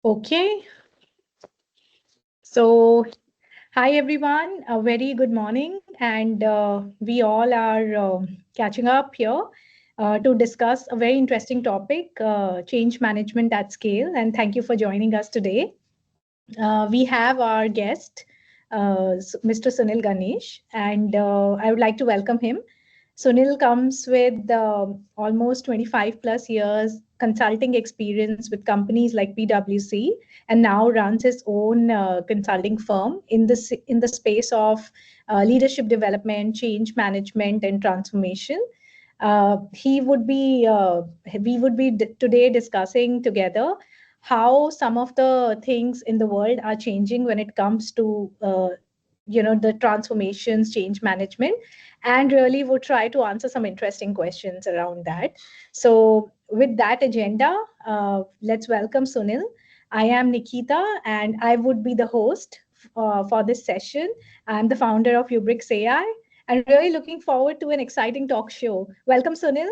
Okay, so hi everyone, a very good morning, and we all are catching up here to discuss a very interesting topic, change management at scale. And thank you for joining us today. We have our guest, Mr. Sunil Ganesh, and I would like to welcome him. Sunil comes with almost 25 plus years consulting experience with companies like PwC, and now runs his own consulting firm in the space of leadership development, change management, and transformation. He would be we would be today discussing together how some of the things in the world are changing when it comes to the transformations, change management, and really would try to answer some interesting questions around that. So with that agenda, let's welcome Sunil. I am Nikita, and I would be the host for this session. I'm the founder of Eubrics AI, and really looking forward to an exciting talk show. Welcome, Sunil.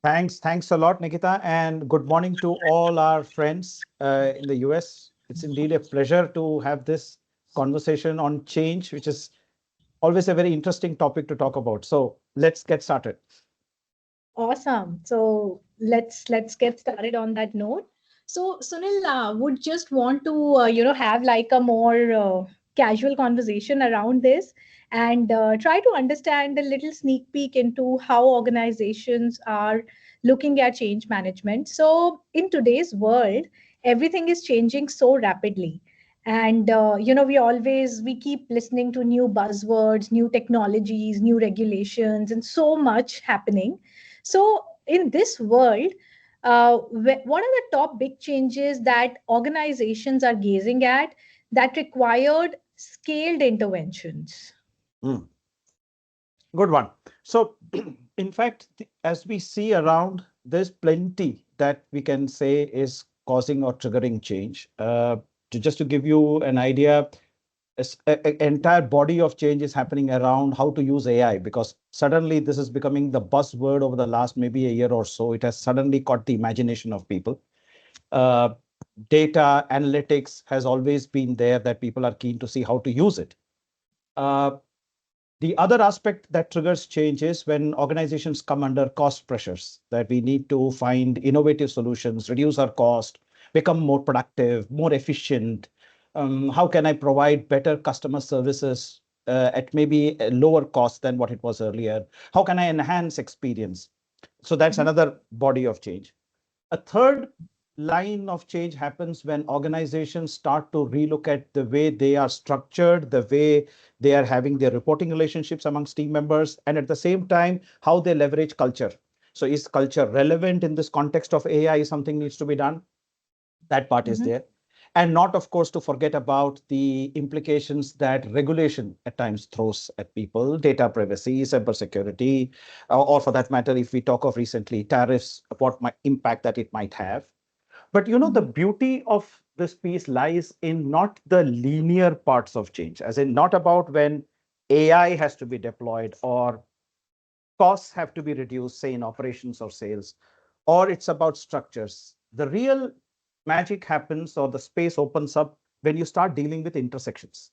Thanks a lot, Nikita, and good morning to all our friends in the US. It's indeed a pleasure to have this conversation on change, which is always a very interesting topic to talk about. So let's get started. Awesome. So let's get started on that note. So Sunil, would just want to have like a more casual conversation around this and try to understand a little sneak peek into how organizations are looking at change management. So in today's world, everything is changing so rapidly. And we keep listening to new buzzwords, new technologies, new regulations, and so much happening. So, in this world, what are the top big changes that organizations are gazing at that required scaled interventions? Mm, Good one. So, in fact, as we see around, there's plenty that we can say is causing or triggering change. Just to give you an idea, entire body of change is happening around how to use AI, because suddenly this is becoming the buzzword over the last maybe a year or so. It has suddenly caught the imagination of people. Uh, Data analytics has always been there, that people are keen to see how to use it. Uh, the other aspect that triggers change is when organizations come under cost pressures, that we need to find innovative solutions, reduce our cost, become more productive, more efficient. How can I provide better customer services at maybe a lower cost than what it was earlier? How can I enhance experience? So that's Mhm. another body of change. A third line of change happens when organizations start to relook at the way they are structured, the way they are having their reporting relationships amongst team members, and at the same time, how they leverage culture. So is culture relevant in this context of AI? Something needs to be done. That part is Mhm. there. And not, of course, to forget about the implications that regulation at times throws at people, data privacy, cybersecurity, or for that matter, if we talk of recently tariffs, what might impact that it might have. But the Mhm. beauty of this piece lies in not the linear parts of change, as in not about when AI has to be deployed or costs have to be reduced, say in operations or sales, or it's about structures. The real magic happens or the space opens up when you start dealing with intersections.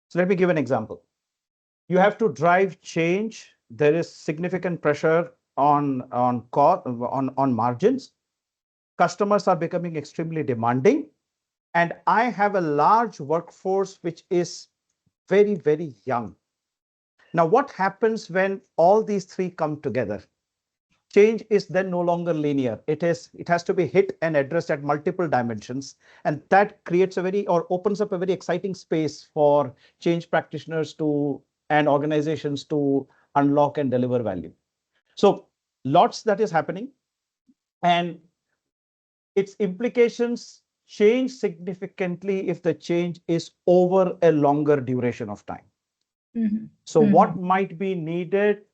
So let me give an example. You have to drive change. There is significant pressure on cost, on margins. Customers are becoming extremely demanding, and I have a large workforce which is very young. Now, what happens when all these three come together? Change is then no longer linear. It has to be hit and addressed at multiple dimensions, and that creates a very or opens up a very exciting space for change practitioners to and organizations to unlock and deliver value. So lots that is happening, and its implications change significantly if the change is over a longer duration of time. Mhm. So what Mhm. might be needed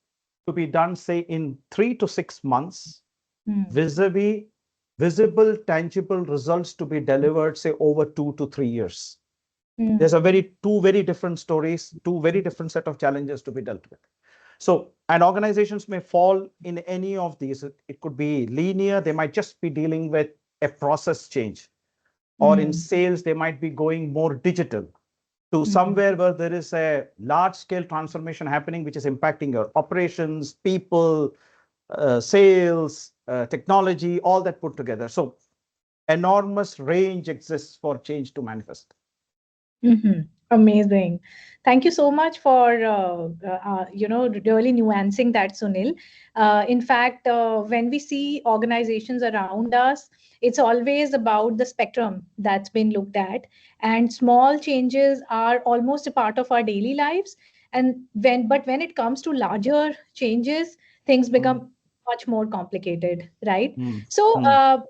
to be done, say, in 3 to 6 months, Mhm. vis-a-vis visible, tangible results to be delivered, say, over 2 to 3 years. There's Mhm. a two very different stories, two very different set of challenges to be dealt with. So, and organizations may fall in any of these. It could be linear. They might just be dealing with a process change. or in sales, they might be going more digital, to somewhere where there is a large scale transformation happening, which is impacting your operations, people, sales, technology, all that put together. So enormous range exists for change to manifest. Amazing. Thank you so much for really nuancing that, Sunil. In fact, when we see organizations around us, it's always about the spectrum that's been looked at, and small changes are almost a part of our daily lives. And when it comes to larger changes, things Mm, become much more complicated, right? mm, So, mm,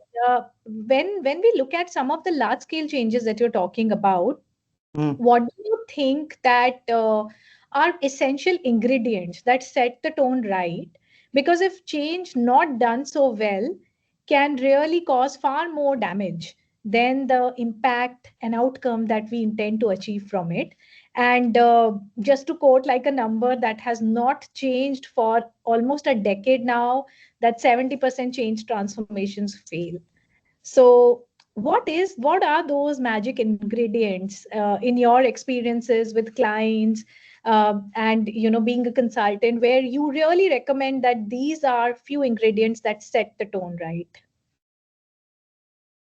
when we look at some of the large scale changes that you're talking about, mm. what do you think that are essential ingredients that set the tone right? Because if change not done so well can really cause far more damage than the impact and outcome that we intend to achieve from it. And just to quote like a number that has not changed for almost a decade now, that 70% change transformations fail. So, what are those magic ingredients in your experiences with clients, and being a consultant, where you really recommend that these are few ingredients that set the tone right?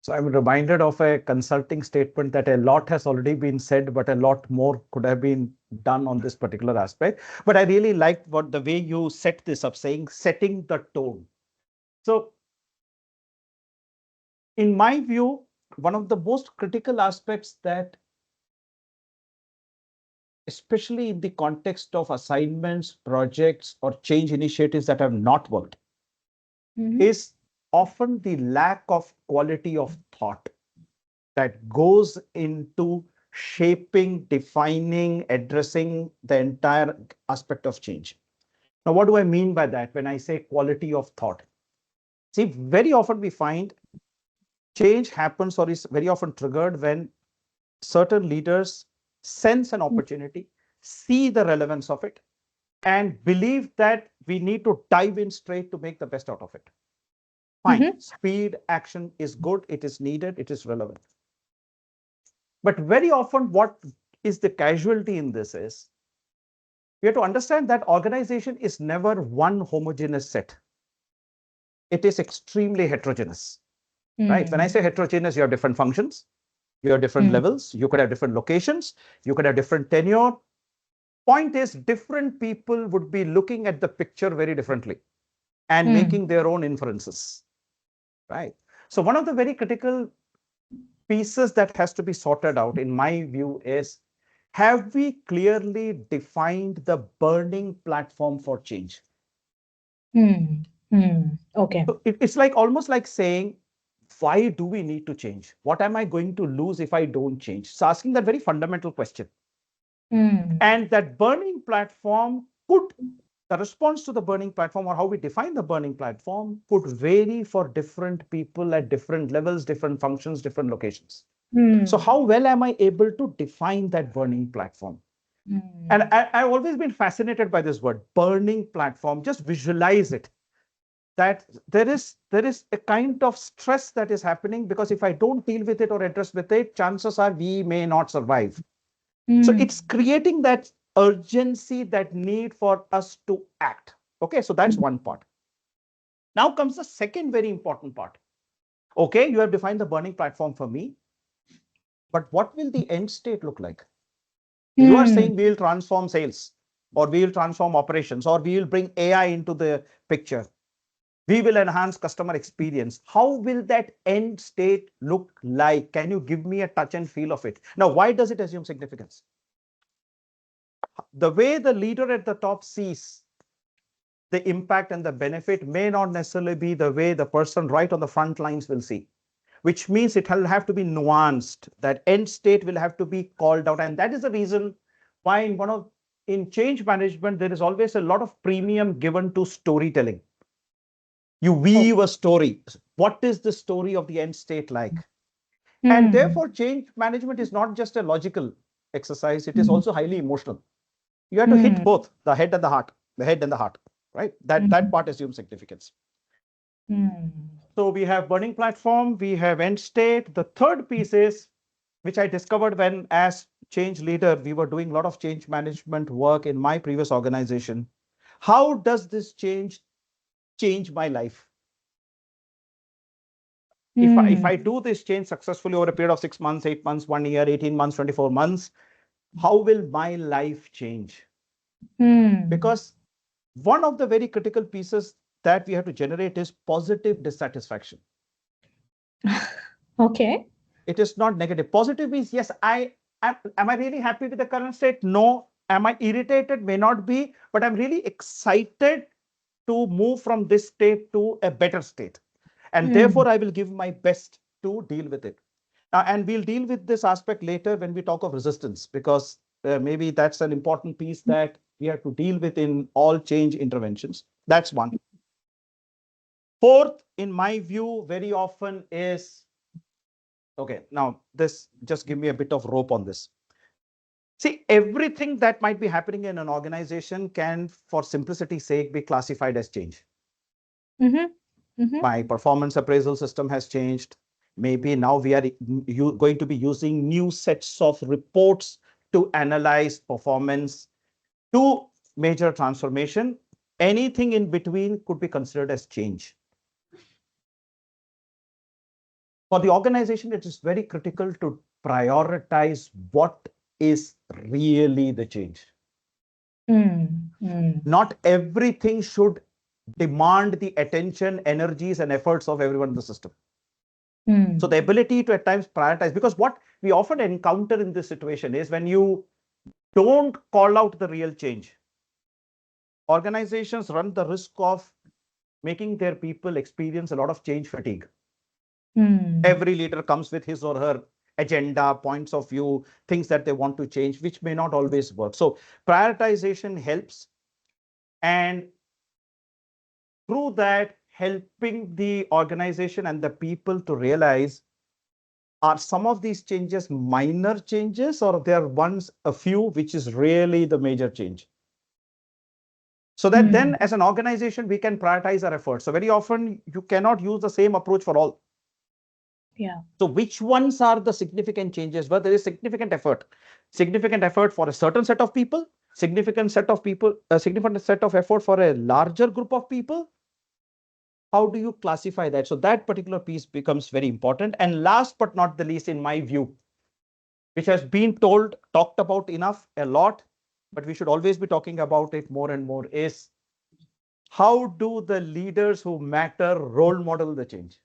So I'm reminded of a consulting statement that a lot has already been said, but a lot more could have been done on this particular aspect. But I really liked what the way you set this up, saying setting the tone. So in my view, one of the most critical aspects that, especially in the context of assignments, projects, or change initiatives that have not worked, Mm-hmm. is often the lack of quality of thought that goes into shaping, defining, addressing the entire aspect of change. Now, what do I mean by that when I say quality of thought? See, very often we find change happens or is very often triggered when certain leaders sense an opportunity, see the relevance of it, and believe that we need to dive in straight to make the best out of it. Fine. Mm-hmm. Speed, action is good. It is needed. It is relevant. But very often, what is the casualty in this is we have to understand that organization is never one homogeneous set. It is extremely heterogeneous, right? When I Mm-hmm. say heterogeneous, you have different functions, you have different levels, you could have different locations, you could have different tenure. Point is, different people would be looking at the picture very differently and Mm-hmm. making their own inferences, right? So one of the very critical pieces that has to be sorted out, in my view, is have we clearly defined the burning platform for change? Mm-hmm. Okay. So it's like almost like saying, why do we need to change? What am I going to lose if I don't change? So asking that very fundamental question. Mm-hmm. And that burning platform could, the response to the burning platform or how we define the burning platform could vary for different people at different levels, different functions, different locations. So how well am I able to define that burning platform? And Mm-hmm. I've always been fascinated by this word, burning platform. Just visualize it. That there is a kind of stress that is happening because if I don't deal with it or address with it, chances are we may not survive. So it's creating that urgency, that need for us to act. Okay, so that's one part. Now comes the second very important part. Okay, you have defined the burning platform for me, but what will the end state look like? You are Mm-hmm. saying we'll transform sales, or we'll transform operations, or we will bring AI into the picture. We will enhance customer experience. How will that end state look like? Can you give me a touch and feel of it? Now, why does it assume significance? The way the leader at the top sees the impact and the benefit may not necessarily be the way the person right on the front lines will see, which means it will have to be nuanced. That end state will have to be called out. And that is the reason why in change management, there is always a lot of premium given to storytelling. You Okay. weave a story. What is the story of the end state like? And Mm-hmm. therefore, change management is not just a logical exercise, it is also highly emotional. You have to hit Mm-hmm. both the head and the heart, right? That part assumes significance. Mm-hmm. So we have burning platform, we have end state. The third piece is, which I discovered when as change leader, we were doing a lot of change management work in my previous organization. How does this change my life? If I do this change successfully over a period of 6 months, 8 months, 1 year, 18 months, 24 months, how will my life change? Because one of the very critical pieces that we have to generate is positive dissatisfaction. Okay. It is not negative. Positive means, yes, am I really happy with the current state? No. Am I irritated? May not be, but I'm really excited to move from this state to a better state. And therefore, I will give my best to deal with it. And we'll deal with this aspect later when we talk of resistance, because maybe that's an important piece that we have to deal with in all change interventions. That's one. Fourth, in my view, very often is, okay, now this, just give me a bit of rope on this. See, everything that might be happening in an organization can, for simplicity's sake, be classified as change. My performance appraisal system has changed. Maybe now we are going to be using new sets of reports to analyze performance, to major transformation. Anything in between could be considered as change. For the organization, it is very critical to prioritize what is really the change. Not everything should demand the attention, energies, and efforts of everyone in the system. So the ability to at times prioritize, because what we often encounter in this situation is when you don't call out the real change, organizations run the risk of making their people experience a lot of change fatigue. Every leader comes with his or her agenda, points of view, things that they want to change, which may not always work. So prioritization helps, and through that, helping the organization and the people to realize, are some of these changes minor changes, or there are ones, a few, which is really the major change? So that then as an organization, we can prioritize our efforts. So very often you cannot use the same approach for all. Yeah. So which ones are the significant changes where there is significant effort for a certain set of people, significant set of effort for a larger group of people? How do you classify that? So that particular piece becomes very important. And last but not the least, in my view, which has been talked about enough, a lot, but we should always be talking about it more and more, is how do the leaders who matter role model the change?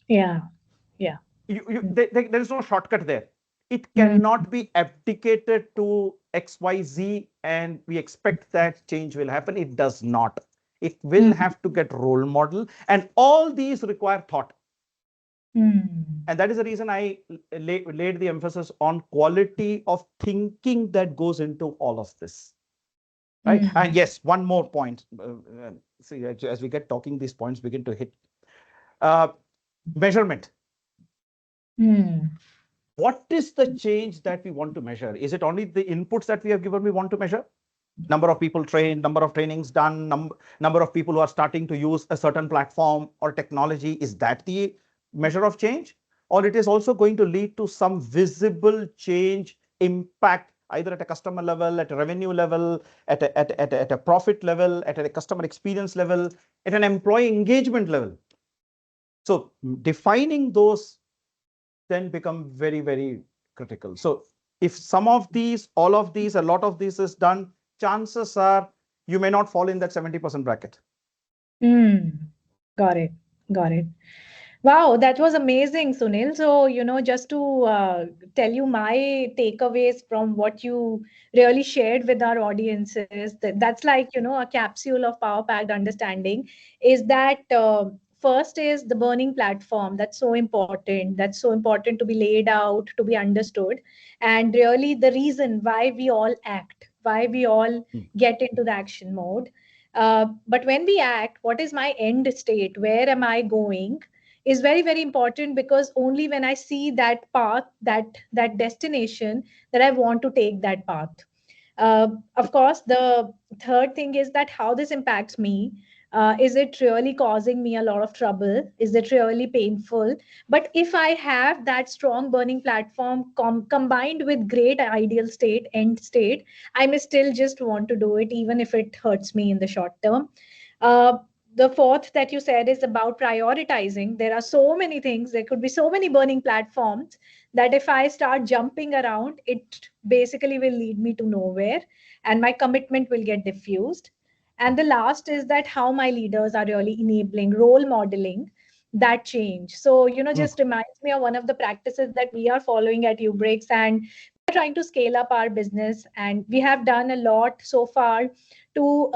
Yeah. Yeah. There is no shortcut there. It cannot be abdicated to XYZ and we expect that change will happen. It does not. It will have to get role model, and all these require thought. And that is the reason I laid the emphasis on quality of thinking that goes into all of this. Right. And yes, one more point. See, as we get talking, these points begin to hit. Measurement. What is the change that we want to measure? Is it only the inputs that we have given we want to measure? Number of people trained, number of trainings done, number of people who are starting to use a certain platform or technology. Is that the measure of change? Or it is also going to lead to some visible change impact, either at a customer level, at a revenue level, at a profit level, at a customer experience level, at an employee engagement level. So defining those then become very, very critical. So if some of these, all of these, a lot of this is done, chances are you may not fall in that 70% bracket. Got it. Got it. Wow, that was amazing, Sunil. So, just to tell you my takeaways from what you really shared with our audiences, that's like, a capsule of power-packed understanding, is that first is the burning platform. That's so important. That's so important to be laid out, to be understood. And really the reason why we all act, why we all get into the action mode. But when we act, what is my end state? Where am I going? Is very, very important, because only when I see that path, that destination, that I want to take that path. Of course, the third thing is that how this impacts me. Is it really causing me a lot of trouble? Is it really painful? But if I have that strong burning platform combined with great ideal state, end state, I may still just want to do it, even if it hurts me in the short term. Uh, the fourth that you said is about prioritizing. There are so many things, there could be so many burning platforms that if I start jumping around, it basically will lead me to nowhere and my commitment will get diffused. And the last is that how my leaders are really enabling, role modeling that change. So, Mm, just reminds me of one of the practices that we are following at Eubrics, and we're trying to scale up our business. And we have done a lot so far to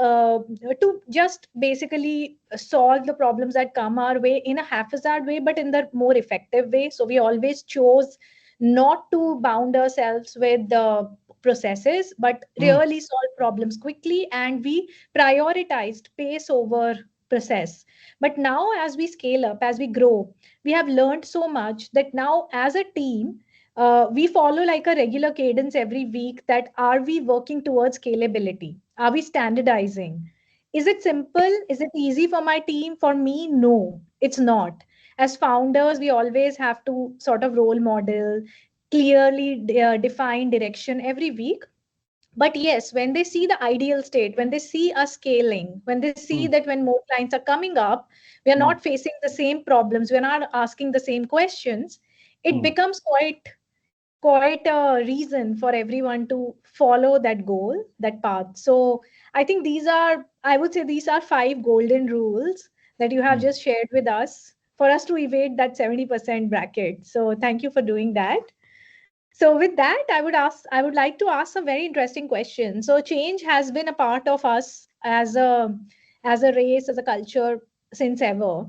just basically solve the problems that come our way in a haphazard way, but in the more effective way. So we always chose not to bound ourselves with the processes, but mm, really solve problems quickly. And we prioritized pace over process. But now, as we scale up, as we grow, we have learned so much that now, as a team, we follow like a regular cadence every week. That are we working towards scalability? Are we standardizing? Is it simple? Is it easy for my team? For me, no, it's not. As founders, we always have to sort of role model, clearly define direction every week. But yes, when they see the ideal state, when they see us scaling, when they see mm, that when more clients are coming up, we are mm, not facing the same problems, we are not asking the same questions, it mm. becomes quite a reason for everyone to follow that goal, that path. So I think I would say these are five golden rules that you have Mm. just shared with us for us to evade that 70% bracket. So thank you for doing that. So with that, I would like to ask a very interesting question. So change has been a part of us as a race, as a culture since ever.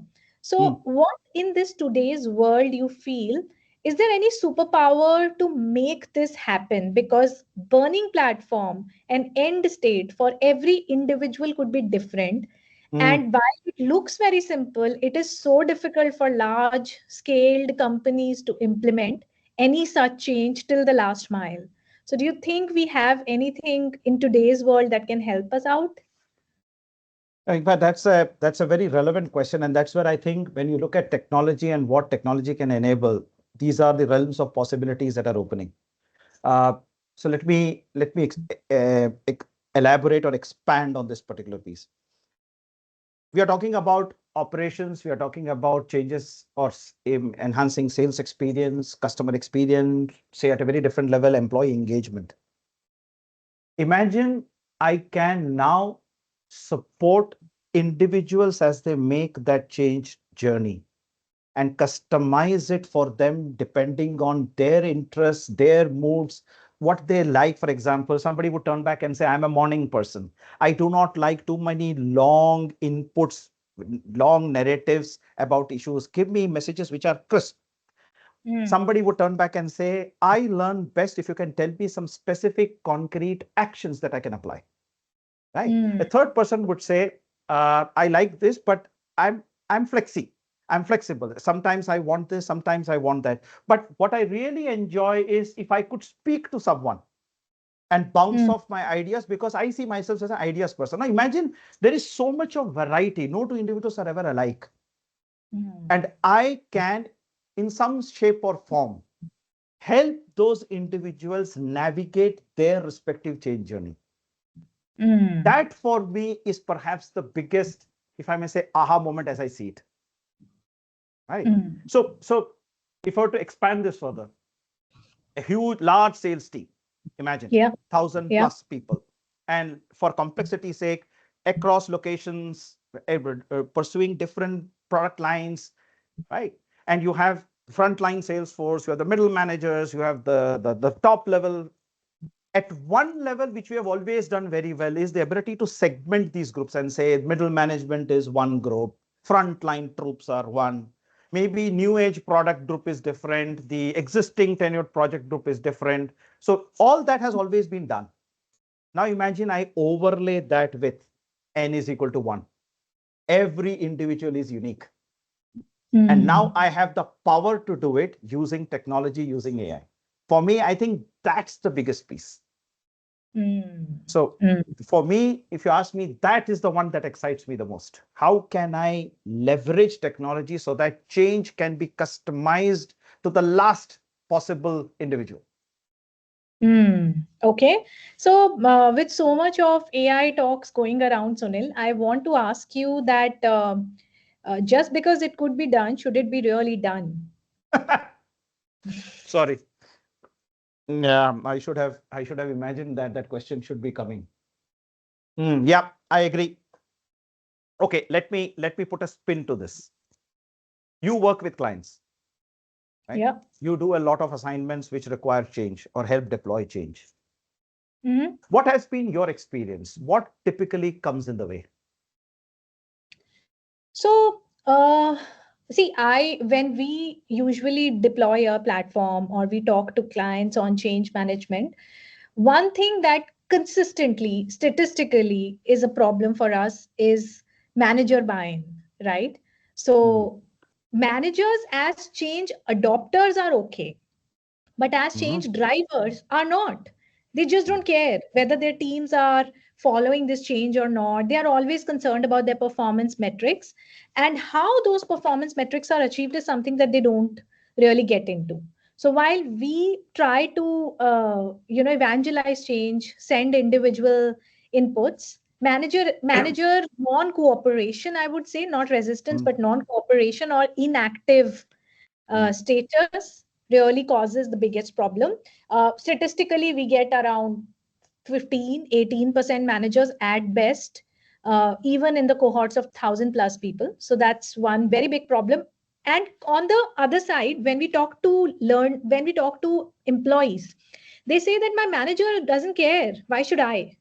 Mm. So what in this today's world you feel, is there any superpower to make this happen? Because burning platform and end state for every individual could be different. Mm. And while it looks very simple, it is so difficult for large scaled companies to implement any such change till the last mile. So, do you think we have anything in today's world that can help us out? In fact, that's a very relevant question, and that's where I think when you look at technology and what technology can enable, these are the realms of possibilities that are opening. Uh, so let me elaborate or expand on this particular piece. We are talking about operations. We are talking about changes or enhancing sales experience, customer experience, say at a very different level, employee engagement. Imagine I can now support individuals as they make that change journey and customize it for them depending on their interests, their moods, what they like. For example, somebody would turn back and say, I'm a morning person. I do not like too many long inputs, long narratives about issues. Give me messages which are crisp. Mm, Somebody would turn back and say, I learn best if you can tell me some specific concrete actions that I can apply. Right? A mm, third person would say, I like this, but I'm I'm flexi. I'm flexible. Sometimes I want this, sometimes I want that. But what I really enjoy is if I could speak to someone and bounce mm, off my ideas, because I see myself as an ideas person. Now imagine there is so much of variety. No two individuals are ever alike. mm, And I can, in some shape or form, help those individuals navigate their respective change journey. mm, That for me is perhaps the biggest, if I may say, aha moment as I see it. Right. mm. So if I were to expand this further, a huge, large sales team, imagine Yeah, 1,000 yeah. plus people, and for complexity's sake, across locations, pursuing different product lines, right? And you have frontline sales force, you have the middle managers, you have the top level. At one level, which we have always done very well, is the ability to segment these groups and say middle management is one group, frontline troops are one, maybe new age product group is different, the existing tenured project group is different. So all that has always been done. Now imagine I overlay that with n is equal to 1. Every individual is unique. And now Mm, I have the power to do it using technology, using AI. For me, I think that's the biggest piece. So Mm. for me, if you ask me, that is the one that excites me the most. How can I leverage technology so that change can be customized to the last possible individual? Okay. So, with so much of AI talks going around, Sunil, I want to ask you that just because it could be done, should it be really done? Sorry. Yeah, I should have imagined that that question should be coming. Yeah, I agree. Okay, let me put a spin to this. You work with clients, right? Yeah. You do a lot of assignments which require change or help deploy change. Mm-hmm. What has been your experience? What typically comes in the way? So, see, when we usually deploy a platform or we talk to clients on change management, one thing that consistently, statistically, is a problem for us is manager buy-in, right? Mm, So, managers as change adopters are okay, but as mhm, change drivers are not. They just mm, don't care whether their teams are following this change or not. They are always concerned about their performance metrics, and how those performance metrics are achieved is something that they don't really get into. So while we try to evangelize change, send individual inputs, manager non cooperation, I would say, not resistance mm, but non cooperation or inactive mm, status really causes the biggest problem. Statistically, we get around 15-18% managers at best, even in the cohorts of 1,000 plus people. So that's one very big problem. And on the other side, when we talk to employees, they say that my manager doesn't care. Why should I?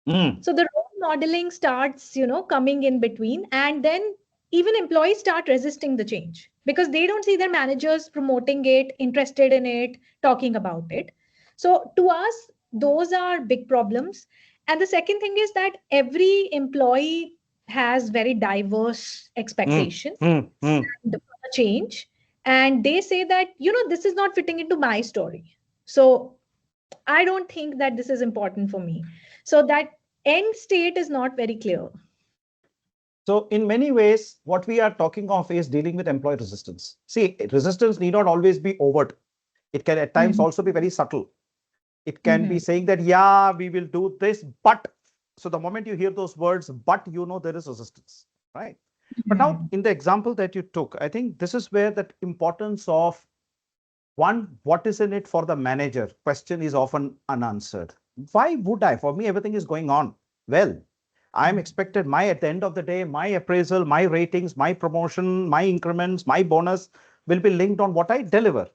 mm, So the role modeling starts, coming in between, and then even employees start resisting the change because they don't see their managers promoting it, interested in it, talking about it. So to us, those are big problems. And the second thing is that every employee has very diverse mm, expectation mm, mm. and change. And they say that, this is not fitting into my story. So I don't think that this is important for me. So that end state is not very clear. So in many ways, what we are talking of is dealing with employee resistance. See, resistance need not always be overt. It can at times Mhm. also be very subtle. It can be Mhm. saying that, yeah, we will do this, but. So the moment you hear those words, but there is resistance, right? But now, Mhm. in the example that you took, I think this is where that importance of one, what is in it for the manager question is often unanswered. Why would I? For me, everything is going on well. I'm expected at the end of the day, my appraisal, my ratings, my promotion, my increments, my bonus will be linked on what I deliver.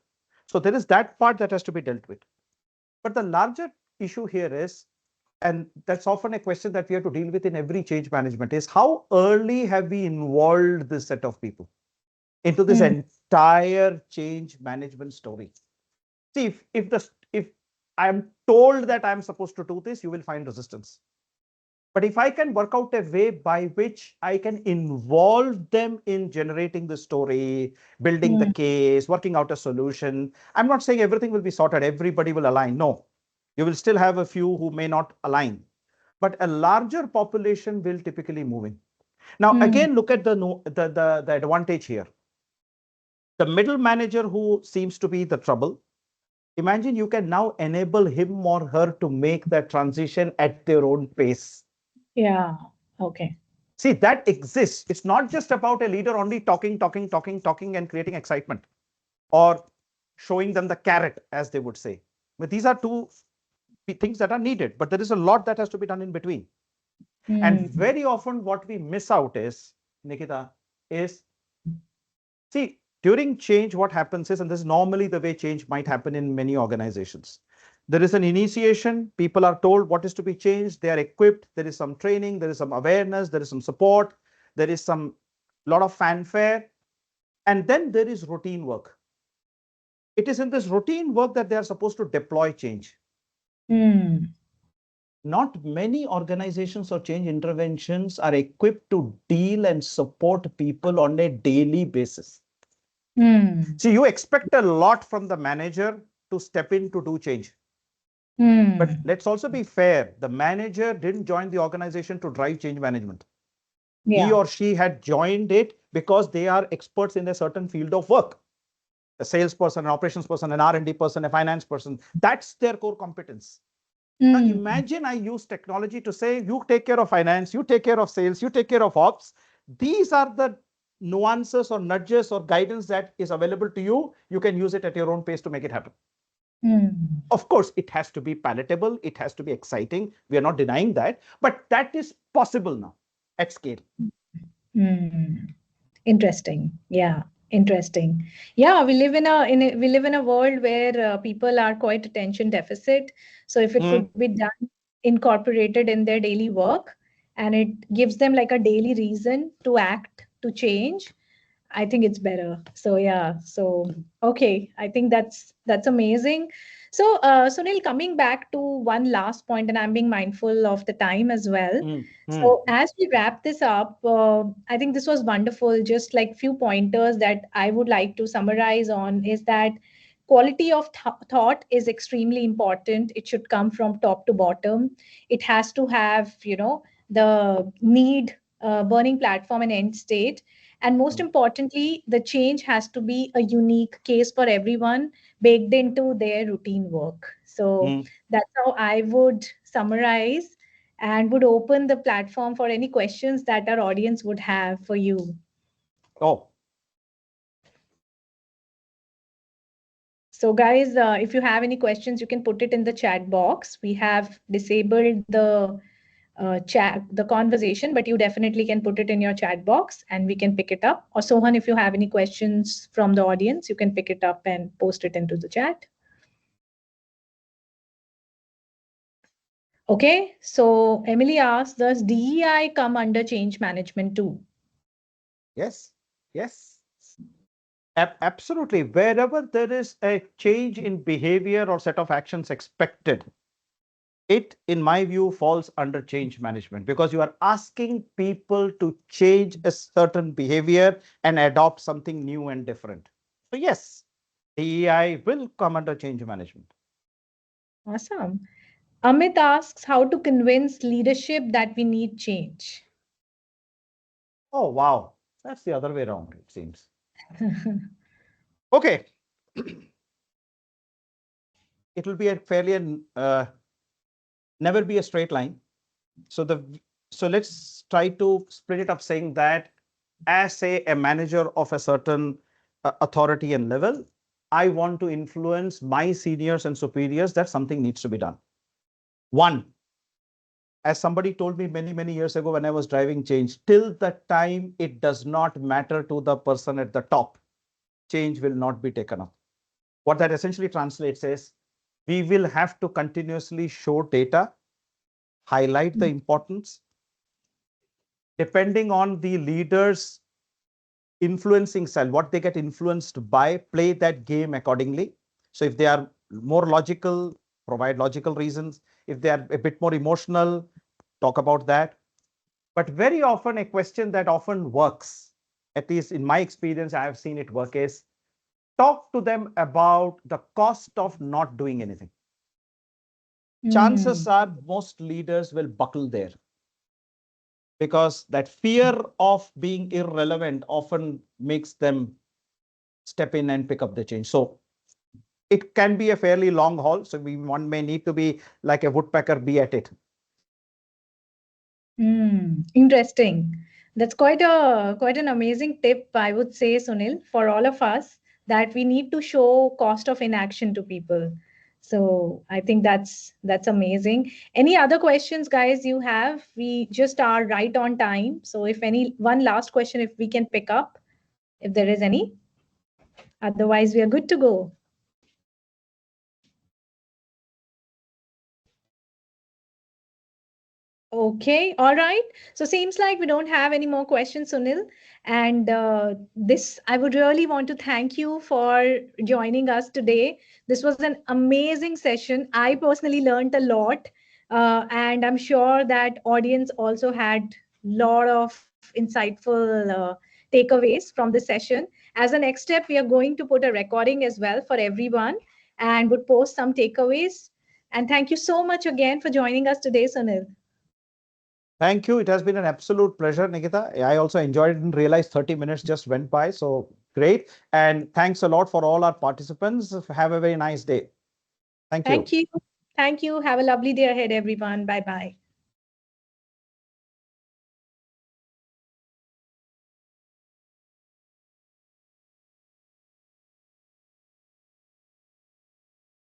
So there is that part that has to be dealt with. But the larger issue here is, and that's often a question that we have to deal with in every change management, is how early have we involved this set of people into this Mhm. entire change management story? See, if I'm told that I'm supposed to do this, you will find resistance. But if I can work out a way by which I can involve them in generating the story, building the Mhm. case, working out a solution, I'm not saying everything will be sorted, everybody will align. No, you will still have a few who may not align, but a larger population will typically move in. Now, Mhm. again, look at the advantage here. The middle manager who seems to be the trouble, imagine you can now enable him or her to make that transition at their own pace. Yeah. Okay. See, that exists. It's not just about a leader only talking, and creating excitement or showing them the carrot, as they would say. But these are two things that are needed, but there is a lot that has to be done in between. And Mhm. very often, what we miss out is, Nikita, is see, during change, what happens is, and this is normally the way change might happen in many organizations. There is an initiation, people are told what is to be changed, they are equipped, there is some training, there is some awareness, there is some support, there is some lot of fanfare, and then there is routine work. It is in this routine work that they are supposed to deploy change. Mhm. Not many organizations or change interventions are equipped to deal and support people on a daily basis. Mhm. See, you expect a lot from the manager to step in to do change. But Hmm. let's also be fair. The manager didn't join the organization to drive change management. He Yeah. or she had joined it because they are experts in a certain field of work. A salesperson, an operations person, an R&D person, a finance person. That's their core competence. Now Hmm. imagine I use technology to say, you take care of finance, you take care of sales, you take care of ops. These are the nuances or nudges or guidance that is available to you. You can use it at your own pace to make it happen. Hmm. Of course, it has to be palatable. It has to be exciting. We are not denying that, but that is possible now at scale. Hmm. Interesting. Yeah. Interesting. Yeah, we live in a world where people are quite attention deficit. So if it Mm, could be done incorporated in their daily work, and it gives them like a daily reason to act, to change, I think it's better. So yeah. So okay, I think that's amazing. So Sunil, coming back to one last point, and I'm being mindful of the time as well. mm, mm. So as we wrap this up, I think this was wonderful. Just like few pointers that I would like to summarize on is that quality of thought is extremely important. It should come from top to bottom. It has to have, the need, burning platform and end state, and most Mm, importantly, the change has to be a unique case for everyone, baked into their routine work. So mm. that's how I would summarize and would open the platform for any questions that our audience would have for you. Oh, So, guys, if you have any questions, you can put it in the chat box. We have disabled the chat, the conversation, but you definitely can put it in your chat box and we can pick it up. Or Sohan, if you have any questions from the audience, you can pick it up and post it into the chat. Okay, so Emily asks, does DEI come under change management too? yes, yes. Absolutely. Wherever there is a change in behavior or set of actions expected, it, in my view, falls under change management because you are asking people to change a certain behavior and adopt something new and different. So, yes, DEI will come under change management. Awesome. Amit asks how to convince leadership that we need change. Oh, wow. That's the other way around, it seems. Okay. It will be a fairly never be a straight line. So let's try to split it up saying that as say a manager of a certain authority and level, I want to influence my seniors and superiors that something needs to be done. One, as somebody told me many years ago when I was driving change, till the time it does not matter to the person at the top, change will not be taken up. What that essentially translates is we will have to continuously show data, highlight the importance, depending on the leaders influencing style, what they get influenced by, play that game accordingly. So if they are more logical, provide logical reasons. If they are a bit more emotional, talk about that. But very often a question that often works, at least in my experience, I have seen it work, is talk to them about the cost of not doing anything. Chances Hmm. are most leaders will buckle there because that fear of being irrelevant often makes them step in and pick up the change. So it can be a fairly long haul. So one may need to be like a woodpecker, be at it. Interesting. That's quite an amazing tip, I would say, Sunil, for all of us that we need to show cost of inaction to people. So I think that's amazing. Any other questions, guys, you have? We just are right on time. So if any one last question, if we can pick up, if there is any. Otherwise, we are good to go. Okay, all right. So seems like we don't have any more questions, Sunil. And this, I would really want to thank you for joining us today. This was an amazing session. I personally learned a lot, and I'm sure that audience also had lot of insightful takeaways from this session. As a next step, we are going to put a recording as well for everyone, and would post some takeaways. And thank you so much again for joining us today, Sunil. Thank you. It has been an absolute pleasure, Nikita. I also enjoyed it and realized 30 minutes just went by. So great. And thanks a lot for all our participants. Have a very nice day. Thank you. Thank you. Thank you. Have a lovely day ahead, everyone. Bye bye.